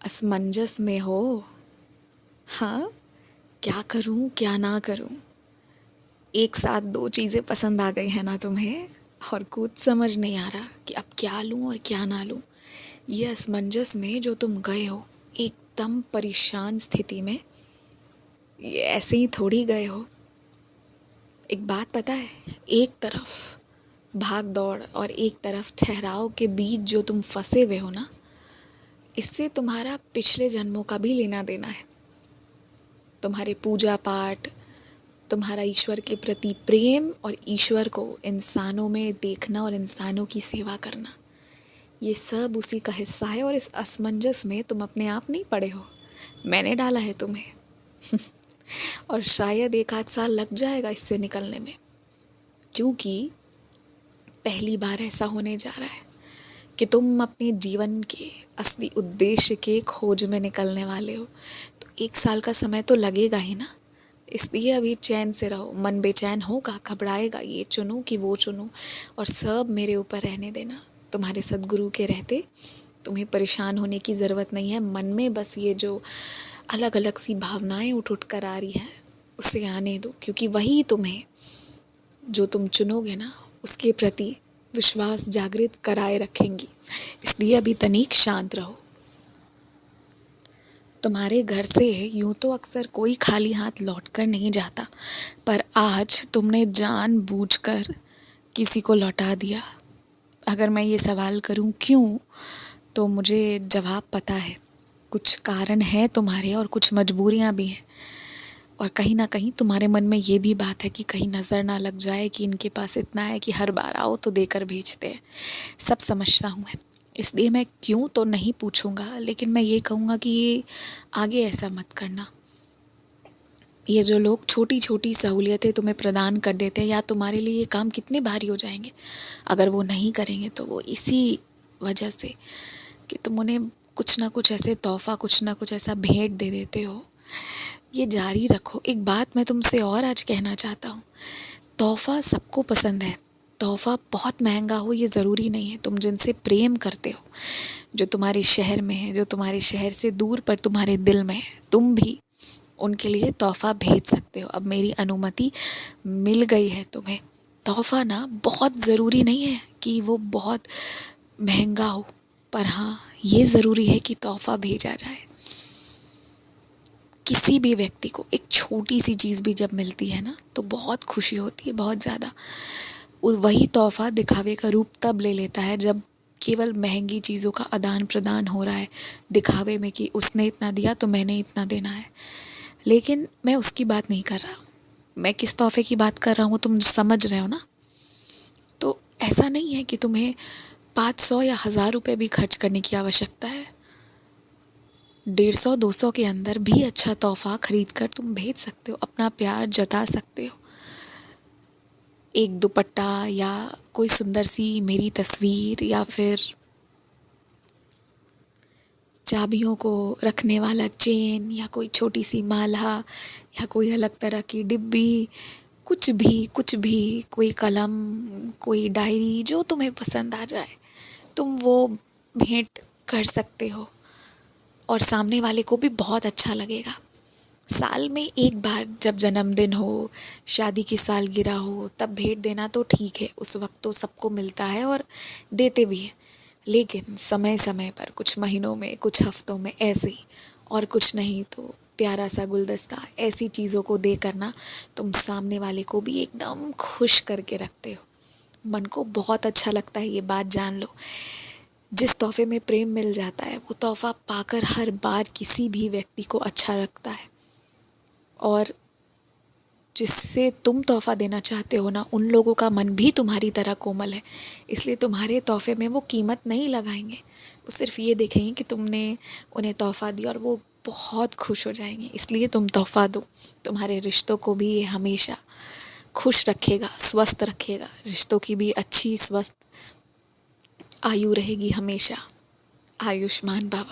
असमंजस में हो। हाँ, क्या करूं क्या ना करूं। एक साथ दो चीज़ें पसंद आ गई हैं ना तुम्हें, और कुछ समझ नहीं आ रहा कि अब क्या लूं और क्या ना लूं। ये असमंजस में जो तुम गए हो, एकदम परेशान स्थिति में, ये ऐसे ही थोड़ी गए हो। एक बात पता है, एक तरफ भाग दौड़ और एक तरफ ठहराव के बीच जो तुम फंसे हुए हो ना, इससे तुम्हारा पिछले जन्मों का भी लेना देना है। तुम्हारे पूजा पाठ, तुम्हारा ईश्वर के प्रति प्रेम और ईश्वर को इंसानों में देखना और इंसानों की सेवा करना, ये सब उसी का हिस्सा है। और इस असमंजस में तुम अपने आप नहीं पड़े हो, मैंने डाला है तुम्हें। और शायद एक आध साल लग जाएगा इससे निकलने में, क्योंकि पहली बार ऐसा होने जा रहा है कि तुम अपने जीवन के असली उद्देश्य के खोज में निकलने वाले हो। तो एक साल का समय तो लगेगा ही ना, इसलिए अभी चैन से रहो। मन बेचैन होगा, घबराएगा, ये चुनूं कि वो चुनूं, और सब मेरे ऊपर रहने देना। तुम्हारे सद्गुरु के रहते तुम्हें परेशान होने की ज़रूरत नहीं है। मन में बस ये जो अलग अलग सी भावनाएं उठ उठ कर आ रही हैं, उसे आने दो, क्योंकि वही तुम्हें, जो तुम चुनोगे ना, उसके प्रति विश्वास जागृत कराए रखेंगी। इसलिए अभी तनिक शांत रहो। तुम्हारे घर से यूं तो अक्सर कोई खाली हाथ लौट कर नहीं जाता, पर आज तुमने जानबूझकर किसी को लौटा दिया। अगर मैं ये सवाल करूं क्यों, तो मुझे जवाब पता है। कुछ कारण है तुम्हारे और कुछ मजबूरियां भी हैं, और कहीं ना कहीं तुम्हारे मन में ये भी बात है कि कहीं नज़र ना लग जाए कि इनके पास इतना है कि हर बार आओ तो देकर भेजते हैं। सब समझता हूँ मैं, इसलिए मैं क्यों तो नहीं पूछूंगा, लेकिन मैं ये कहूँगा कि ये आगे ऐसा मत करना। ये जो लोग छोटी छोटी सहूलियतें तुम्हें प्रदान कर देते हैं, या तुम्हारे लिए ये काम कितने भारी हो जाएंगे अगर वो नहीं करेंगे, तो वो इसी वजह से कि तुम उन्हें कुछ ना कुछ ऐसे तोहफ़ा, कुछ ना कुछ ऐसा भेंट दे देते हो। ये जारी रखो। एक बात मैं तुमसे और आज कहना चाहता हूँ, तोहफ़ा सबको पसंद है। तोहफ़ा बहुत महंगा हो ये ज़रूरी नहीं है। तुम जिनसे प्रेम करते हो, जो तुम्हारे शहर में है, जो तुम्हारे शहर से दूर पर तुम्हारे दिल में है, तुम भी उनके लिए तोहफ़ा भेज सकते हो। अब मेरी अनुमति मिल गई है तुम्हें। तोहफ़ा ना बहुत ज़रूरी नहीं है कि वो बहुत महंगा हो, पर हाँ, ये ज़रूरी है कि तोहफ़ा भेजा जाए। किसी भी व्यक्ति को एक छोटी सी चीज़ भी जब मिलती है ना, तो बहुत खुशी होती है, बहुत ज़्यादा। वही तोहफ़ा दिखावे का रूप तब ले लेता है जब केवल महंगी चीज़ों का आदान प्रदान हो रहा है, दिखावे में कि उसने इतना दिया तो मैंने इतना देना है। लेकिन मैं उसकी बात नहीं कर रहा, मैं किस तोहफ़े की बात कर रहा हूँ तुम समझ रहे हो ना। तो ऐसा नहीं है कि तुम्हें 500 या 1000 रुपये भी खर्च करने की आवश्यकता है। 150-200 के अंदर भी अच्छा तोहफ़ा खरीद कर तुम भेज सकते हो, अपना प्यार जता सकते हो। एक दुपट्टा, या कोई सुंदर सी मेरी तस्वीर, या फिर चाबियों को रखने वाला चेन, या कोई छोटी सी माला, या कोई अलग तरह की डिब्बी, कुछ भी, कोई कलम, कोई डायरी, जो तुम्हें पसंद आ जाए तुम वो भेंट कर सकते हो, और सामने वाले को भी बहुत अच्छा लगेगा। साल में एक बार जब जन्मदिन हो, शादी की सालगिरह हो, तब भेंट देना तो ठीक है, उस वक्त तो सबको मिलता है और देते भी हैं। लेकिन समय समय पर, कुछ महीनों में, कुछ हफ्तों में ऐसे ही, और कुछ नहीं तो प्यारा सा गुलदस्ता, ऐसी चीज़ों को दे करना तुम सामने वाले को भी एकदम खुश करके रखते हो। मन को बहुत अच्छा लगता है, ये बात जान लो। जिस तोहफे में प्रेम मिल जाता है, वो तोहफ़ा पाकर हर बार किसी भी व्यक्ति को अच्छा लगता है। और जिससे तुम तोहफ़ा देना चाहते हो ना, उन लोगों का मन भी तुम्हारी तरह कोमल है, इसलिए तुम्हारे तोहफ़े में वो कीमत नहीं लगाएंगे। वो सिर्फ ये देखेंगे कि तुमने उन्हें तोहफ़ा दिया, और वो बहुत खुश हो जाएंगे। इसलिए तुम तोहफ़ा दो। तुम्हारे रिश्तों को भी ये हमेशा खुश रखेगा, स्वस्थ रखेगा। रिश्तों की भी अच्छी स्वस्थ आयु रहेगी हमेशा। आयुष्मान भव।